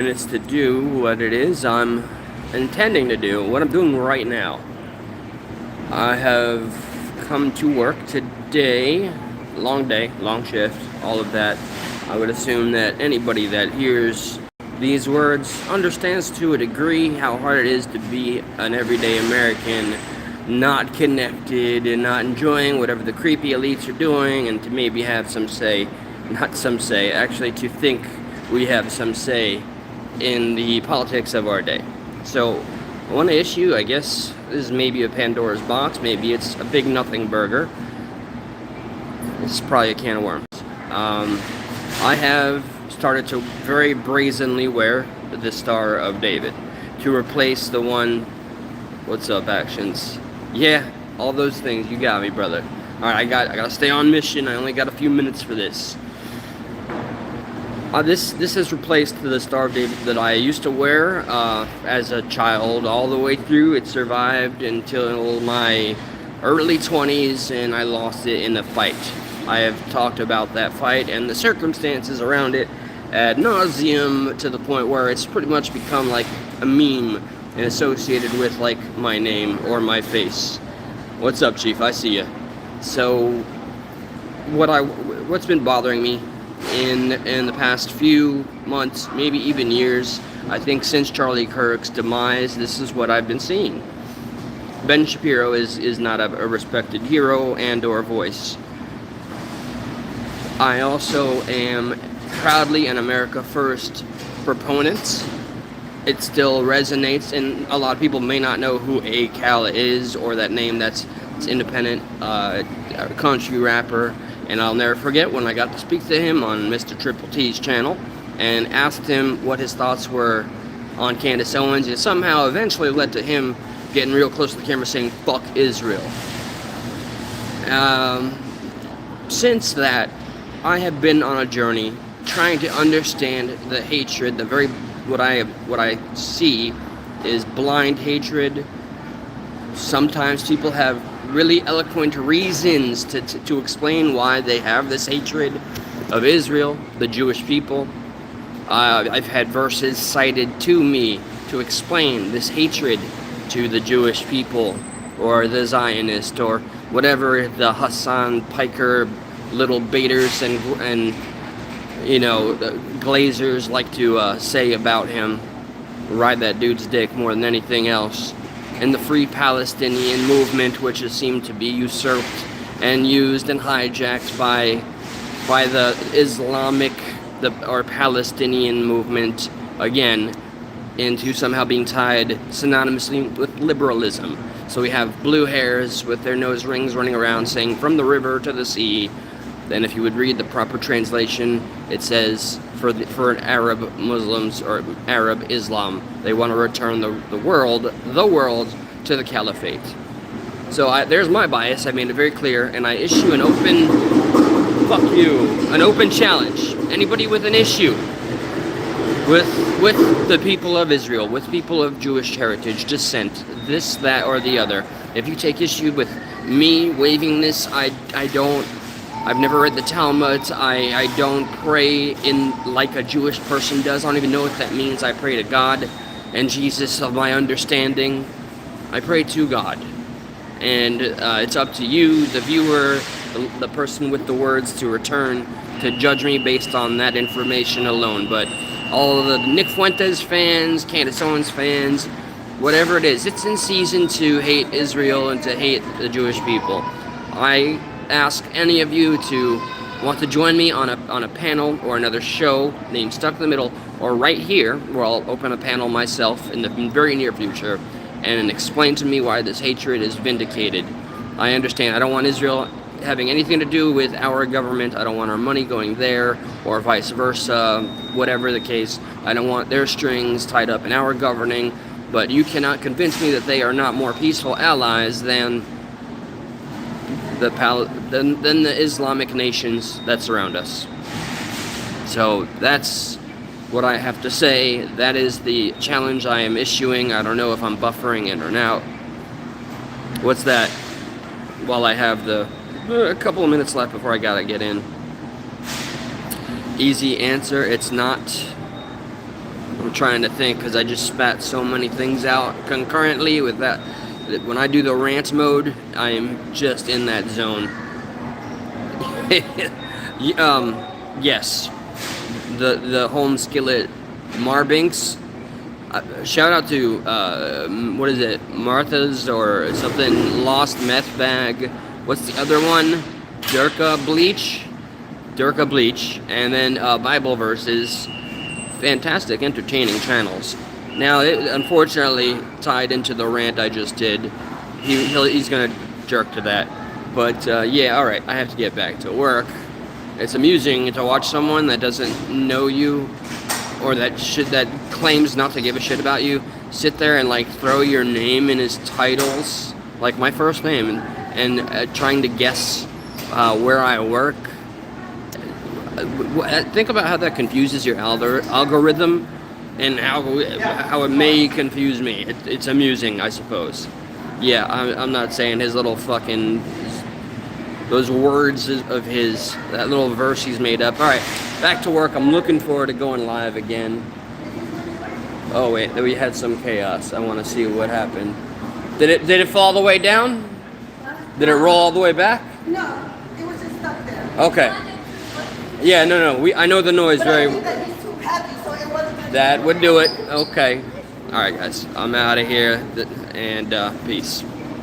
Minutes to do what it is I'm intending to do, what I'm doing right now. I have come to work today, long day, long shift, all of that. I would assume that anybody that hears these words understands to a degree how hard it is to be an everyday American, not connected and not enjoying whatever the creepy elites are doing, and to maybe have some say, not some say, actually to think we have some say in the politics of our day. So, one issue, I guess, this is maybe a Pandora's box, maybe it's a big nothing burger. It's probably a can of worms. I have started to very brazenly wear the Star of David to replace the one. What's up, actions? Yeah, all those things. You got me, brother. All right, I gotta stay on mission. I only got a few minutes for this. This has replaced the Star of David that I used to wear as a child all the way through. It survived until my early 20s, and I lost it in a fight. I have talked about that fight and the circumstances around it ad nauseum to the point where it's pretty much become like a meme and associated with like my name or my face. What's up, Chief? I see ya. So, what's been bothering me in the past few months, maybe even years, I think since Charlie Kirk's demise, this is what I've been seeing. Ben Shapiro is not a respected hero and or voice. I also am proudly an America First proponent. It still resonates, and a lot of people may not know who ACAL is, or that name. That's independent country rapper. And I'll never forget when I got to speak to him on Mr. Triple T's channel and asked him what his thoughts were on Candace Owens. It somehow eventually led to him getting real close to the camera saying, "Fuck Israel." Since that, I have been on a journey trying to understand the hatred, what I see is blind hatred. Sometimes people have really eloquent reasons to explain why they have this hatred of Israel, the Jewish people. I've had verses cited to me to explain this hatred to the Jewish people, or the Zionist, or whatever the Hassan Piker little baiters and glazers like to say about him. Ride that dude's dick more than anything else. And the Free Palestinian movement, which has seemed to be usurped and used and hijacked by the Islamic or Palestinian movement again, into somehow being tied synonymously with liberalism. So we have blue hairs with their nose rings running around saying "from the river to the sea." Then if you would read the proper translation, it says for Arab Muslims or Arab Islam, they want to return the world to the caliphate. So there's my bias. I made it very clear, and I issue an open challenge. Anybody with an issue with the people of Israel, with people of Jewish heritage, descent, this, that, or the other. If you take issue with me waving this, I've never read the Talmud. I don't pray in like a Jewish person does. I don't even know what that means. I pray to God and Jesus of my understanding. I pray to God. And it's up to you, the viewer, the person with the words, to return to judge me based on that information alone. But all of the Nick Fuentes fans, Candace Owens fans, whatever it is, it's in season to hate Israel and to hate the Jewish people. I ask any of you to want to join me on a panel or another show named Stuck in the Middle, or right here where I'll open a panel myself in the very near future and explain to me why this hatred is vindicated. I understand. I don't want Israel having anything to do with our government. I don't want our money going there, or vice versa, whatever the case. I don't want their strings tied up in our governing, but you cannot convince me that they are not more peaceful allies than the Islamic nations that surround us. So that's what I have to say. That is the challenge I am issuing. I don't know if I'm buffering in or out. What's that? While I have a couple of minutes left before I gotta get in. Easy answer, it's not I'm trying to think because I just spat so many things out concurrently with that. When I do the rant mode, I am just in that zone. Yes, the home skillet Marbinks. Shout out to what is it, Martha's or something, Lost Meth Bag. What's the other one? Durka Bleach, and then Bible Verses. Fantastic, entertaining channels. Now, it unfortunately tied into the rant I just did. He's gonna jerk to that. But yeah, all right. I have to get back to work. It's amusing to watch someone that doesn't know you, or that claims not to give a shit about you, sit there and like throw your name in his titles, like my first name, and trying to guess where I work. Think about how that confuses your algorithm, and how it may confuse me. It's amusing, I suppose. Yeah, I'm not saying his little fucking, those words of his, that little verse he's made up. All right, back to work. I'm looking forward to going live again. Oh wait, we had some chaos. I want to see what happened. Did it fall all the way down? Did it roll all the way back? No, it was just stuck there. Okay. Yeah, no. I know the noise But very. I think that he's too heavy, so it wasn't. That would do it. Okay. All right, guys. I'm out of here, and peace.